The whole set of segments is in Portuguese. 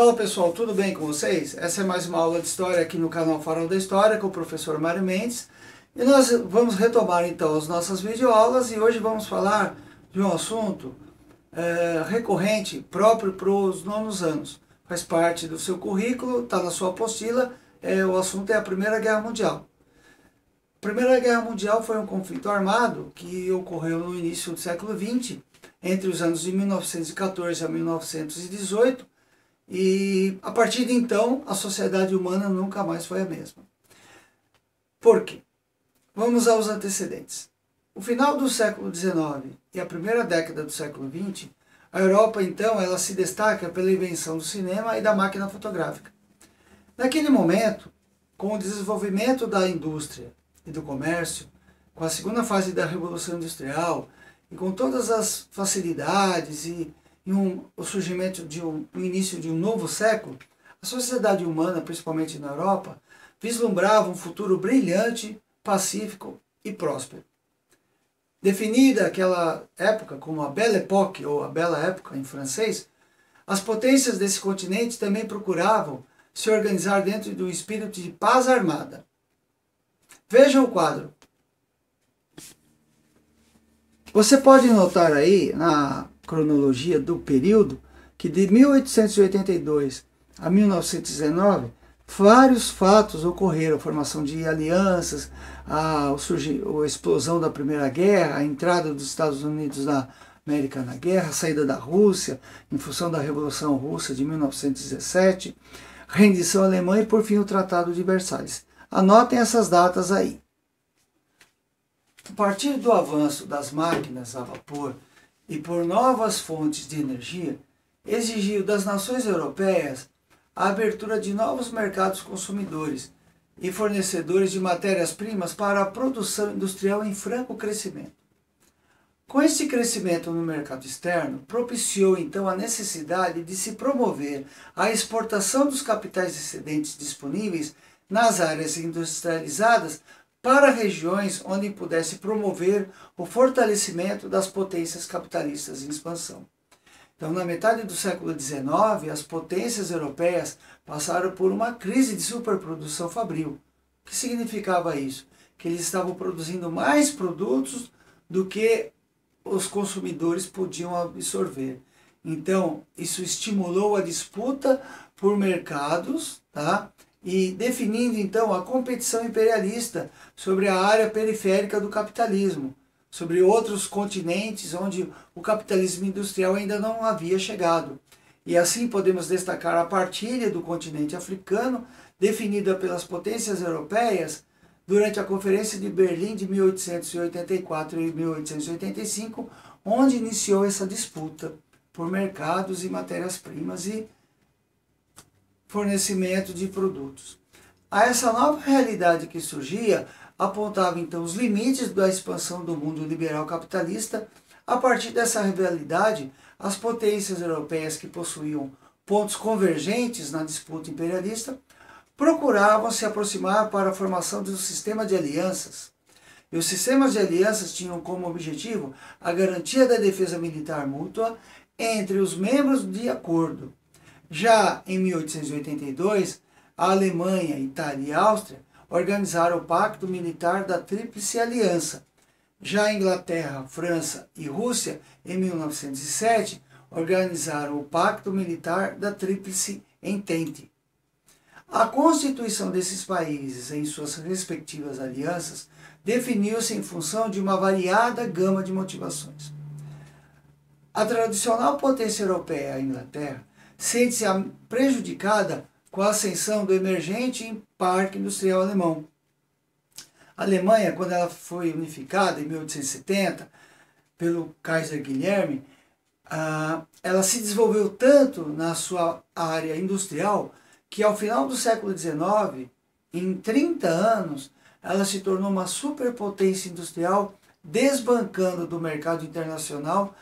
Fala pessoal, tudo bem com vocês? Essa é mais uma aula de História aqui no canal Farol da História com o professor Mário Mendes. E nós vamos retomar então as nossas videoaulas e hoje vamos falar de um assunto recorrente, próprio para os nonos anos. Faz parte do seu currículo, está na sua apostila, o assunto é a Primeira Guerra Mundial. A Primeira Guerra Mundial foi um conflito armado que ocorreu no início do século XX, entre os anos de 1914 a 1918, e a partir de então a sociedade humana nunca mais foi a mesma. Por quê? Vamos aos antecedentes. O final do século XIX e a primeira década do século XX, a Europa então ela se destaca pela invenção do cinema e da máquina fotográfica. Naquele momento, com o desenvolvimento da indústria e do comércio, com a segunda fase da Revolução Industrial e com todas as facilidades e o surgimento o início de um novo século, a sociedade humana, principalmente na Europa, vislumbrava um futuro brilhante, pacífico e próspero. Definida aquela época como a Belle Époque, ou a Bela Época em francês, as potências desse continente também procuravam se organizar dentro de um espírito de paz armada. Vejam o quadro. Você pode notar aí, na cronologia do período, que de 1882 a 1919, vários fatos ocorreram, a formação de alianças, a explosão da Primeira Guerra, a entrada dos Estados Unidos na América na guerra, a saída da Rússia, em função da Revolução Russa de 1917, rendição alemã e, por fim, o Tratado de Versalhes. Anotem essas datas aí. A partir do avanço das máquinas a vapor e por novas fontes de energia, exigiu das nações europeias a abertura de novos mercados consumidores e fornecedores de matérias-primas para a produção industrial em franco crescimento. Com esse crescimento no mercado externo, propiciou então a necessidade de se promover a exportação dos capitais excedentes disponíveis nas áreas industrializadas para regiões onde pudesse promover o fortalecimento das potências capitalistas em expansão. Então, na metade do século XIX, as potências europeias passaram por uma crise de superprodução fabril. O que significava isso? Que eles estavam produzindo mais produtos do que os consumidores podiam absorver. Então, isso estimulou a disputa por mercados, tá? E definindo então a competição imperialista sobre a área periférica do capitalismo, sobre outros continentes onde o capitalismo industrial ainda não havia chegado. E assim podemos destacar a partilha do continente africano, definida pelas potências europeias durante a Conferência de Berlim de 1884 e 1885, onde iniciou essa disputa por mercados e matérias-primas e fornecimento de produtos. A essa nova realidade que surgia, apontava então os limites da expansão do mundo liberal capitalista. A partir dessa realidade, as potências europeias que possuíam pontos convergentes na disputa imperialista procuravam se aproximar para a formação de um sistema de alianças. E os sistemas de alianças tinham como objetivo a garantia da defesa militar mútua entre os membros de acordo. Já em 1882, a Alemanha, Itália e Áustria organizaram o Pacto Militar da Tríplice Aliança. Já a Inglaterra, França e Rússia, em 1907, organizaram o Pacto Militar da Tríplice Entente. A constituição desses países em suas respectivas alianças definiu-se em função de uma variada gama de motivações. A tradicional potência europeia, a Inglaterra, sente-se prejudicada com a ascensão do emergente parque industrial alemão. A Alemanha, quando ela foi unificada em 1870 pelo Kaiser Guilherme, ela se desenvolveu tanto na sua área industrial que ao final do século XIX, em 30 anos, ela se tornou uma superpotência industrial, desbancando do mercado internacional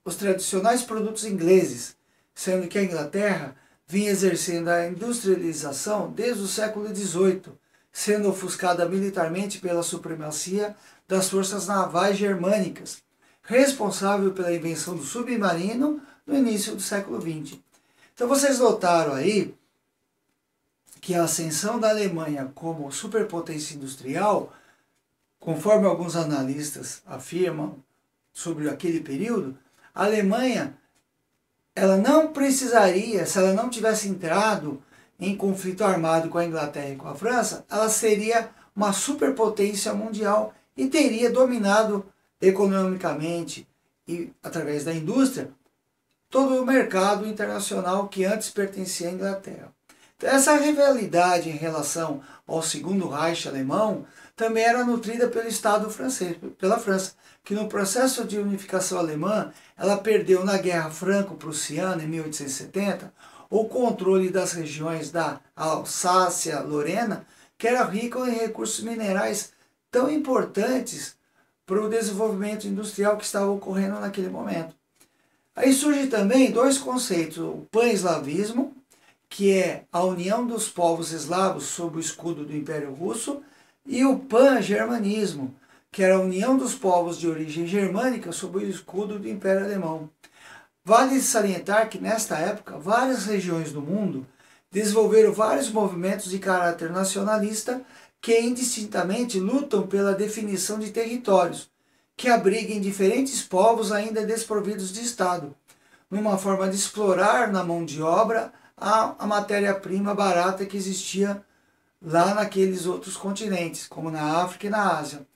os tradicionais produtos ingleses, sendo que a Inglaterra vinha exercendo a industrialização desde o século XVIII, sendo ofuscada militarmente pela supremacia das forças navais germânicas, responsável pela invenção do submarino no início do século XX. Então vocês notaram aí que a ascensão da Alemanha como superpotência industrial, conforme alguns analistas afirmam sobre aquele período, a Alemanha ela não precisaria, se ela não tivesse entrado em conflito armado com a Inglaterra e com a França, ela seria uma superpotência mundial e teria dominado economicamente e através da indústria todo o mercado internacional que antes pertencia à Inglaterra. Então, essa rivalidade em relação ao Segundo Reich alemão também era nutrida pelo Estado francês, pela França, que no processo de unificação alemã, ela perdeu na Guerra Franco-Prussiana, em 1870, o controle das regiões da Alsácia-Lorena, que era rica em recursos minerais tão importantes para o desenvolvimento industrial que estava ocorrendo naquele momento. Aí surgem também dois conceitos, o pan-eslavismo, que é a união dos povos eslavos sob o escudo do Império Russo, e o pan-germanismo, que era a união dos povos de origem germânica sob o escudo do Império Alemão. Vale salientar que nesta época, várias regiões do mundo desenvolveram vários movimentos de caráter nacionalista que indistintamente lutam pela definição de territórios, que abriguem diferentes povos ainda desprovidos de Estado, numa forma de explorar na mão de obra a matéria-prima barata que existia lá naqueles outros continentes, como na África e na Ásia.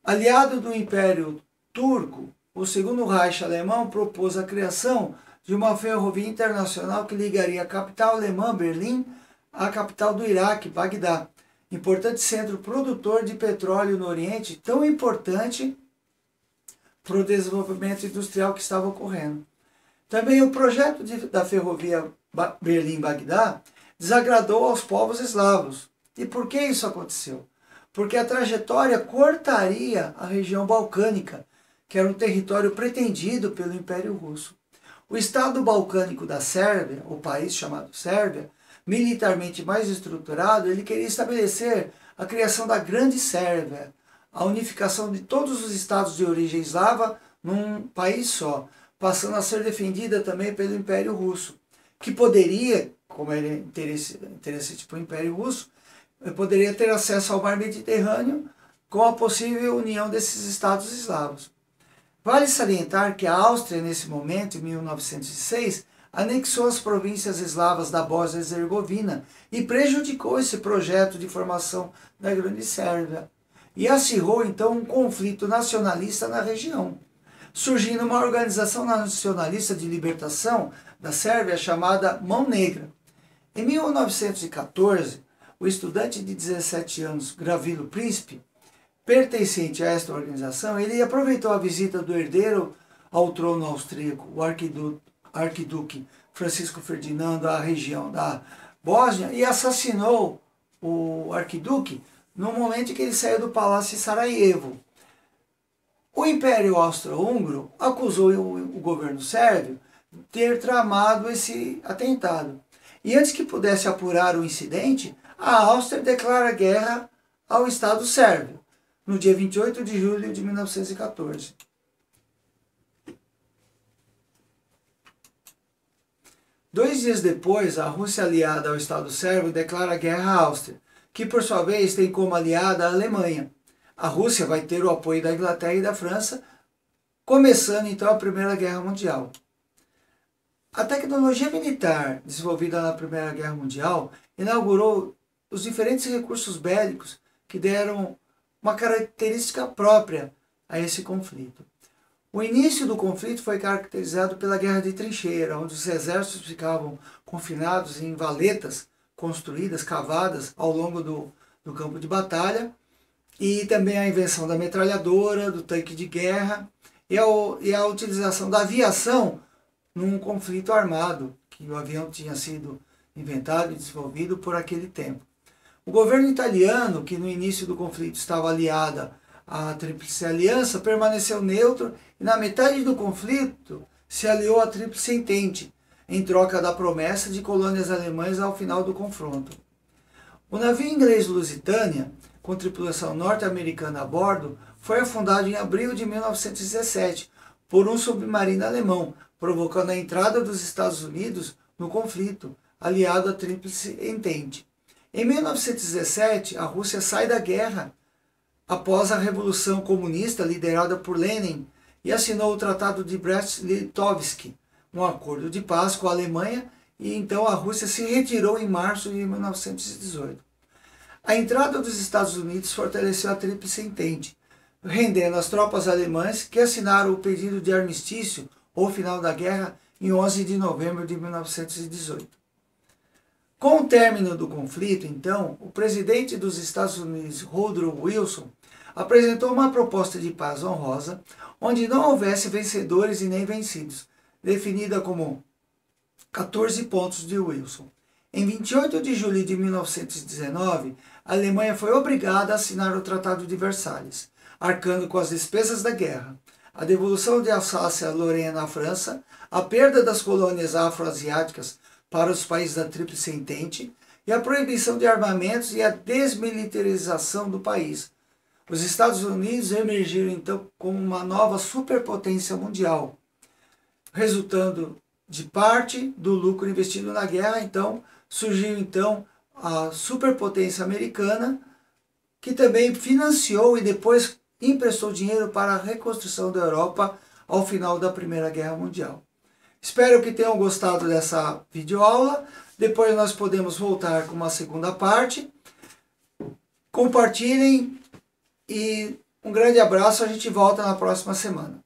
Aliado do Império Turco, o Segundo Reich alemão propôs a criação de uma ferrovia internacional que ligaria a capital alemã, Berlim, à capital do Iraque, Bagdá, importante centro produtor de petróleo no Oriente, tão importante para o desenvolvimento industrial que estava ocorrendo. Também o projeto da ferrovia Berlim-Bagdá desagradou aos povos eslavos. E por que isso aconteceu? Porque a trajetória cortaria a região balcânica, que era um território pretendido pelo Império Russo. O Estado balcânico da Sérvia, o país chamado Sérvia, militarmente mais estruturado, ele queria estabelecer a criação da Grande Sérvia, a unificação de todos os estados de origem eslava num país só, passando a ser defendida também pelo Império Russo, que poderia, como era interessante para o Império Russo, poderia ter acesso ao mar Mediterrâneo com a possível união desses estados eslavos. Vale salientar que a Áustria, nesse momento, em 1906, anexou as províncias eslavas da Bósnia e Herzegovina e prejudicou esse projeto de formação da Grande Sérvia. E acirrou, então, um conflito nacionalista na região, surgindo uma organização nacionalista de libertação da Sérvia chamada Mão Negra. Em 1914, o estudante de 17 anos, Gavrilo Princip, pertencente a esta organização, ele aproveitou a visita do herdeiro ao trono austríaco, o arquiduque Francisco Ferdinando, à região da Bósnia, e assassinou o arquiduque no momento em que ele saiu do palácio de Sarajevo. O Império Austro-Húngaro acusou o governo sérvio de ter tramado esse atentado. E antes que pudesse apurar o incidente, a Áustria declara guerra ao Estado sérvio, no dia 28 de julho de 1914. Dois dias depois, a Rússia aliada ao Estado sérvio declara guerra à Áustria, que por sua vez tem como aliada a Alemanha. A Rússia vai ter o apoio da Inglaterra e da França, começando então a Primeira Guerra Mundial. A tecnologia militar desenvolvida na Primeira Guerra Mundial inaugurou os diferentes recursos bélicos que deram uma característica própria a esse conflito. O início do conflito foi caracterizado pela guerra de trincheira, onde os exércitos ficavam confinados em valetas construídas, cavadas ao longo do campo de batalha, e também a invenção da metralhadora, do tanque de guerra e a utilização da aviação num conflito armado, que o avião tinha sido inventado e desenvolvido por aquele tempo. O governo italiano, que no início do conflito estava aliada à Tríplice Aliança, permaneceu neutro e na metade do conflito se aliou à Tríplice Entente, em troca da promessa de colônias alemãs ao final do confronto. O navio inglês Lusitânia, com tripulação norte-americana a bordo, foi afundado em abril de 1917 por um submarino alemão, provocando a entrada dos Estados Unidos no conflito, aliado à Tríplice Entente. Em 1917, a Rússia sai da guerra após a Revolução Comunista liderada por Lenin e assinou o Tratado de Brest-Litovsk, um acordo de paz com a Alemanha, e então a Rússia se retirou em março de 1918. A entrada dos Estados Unidos fortaleceu a Tríplice Entente, rendendo as tropas alemãs que assinaram o pedido de armistício ou final da guerra em 11 de novembro de 1918. Com o término do conflito, então, o presidente dos Estados Unidos, Woodrow Wilson, apresentou uma proposta de paz honrosa, onde não houvesse vencedores e nem vencidos, definida como 14 pontos de Wilson. Em 28 de julho de 1919, a Alemanha foi obrigada a assinar o Tratado de Versalhes, arcando com as despesas da guerra, a devolução de Alsácia-Lorena à França, a perda das colônias afroasiáticas para os países da Tríplice Entente e a proibição de armamentos e a desmilitarização do país. Os Estados Unidos emergiram então como uma nova superpotência mundial, resultando de parte do lucro investido na guerra. Então surgiu então a superpotência americana, que também financiou e depois emprestou dinheiro para a reconstrução da Europa ao final da Primeira Guerra Mundial. Espero que tenham gostado dessa videoaula. Depois nós podemos voltar com uma segunda parte. Compartilhem e um grande abraço. A gente volta na próxima semana.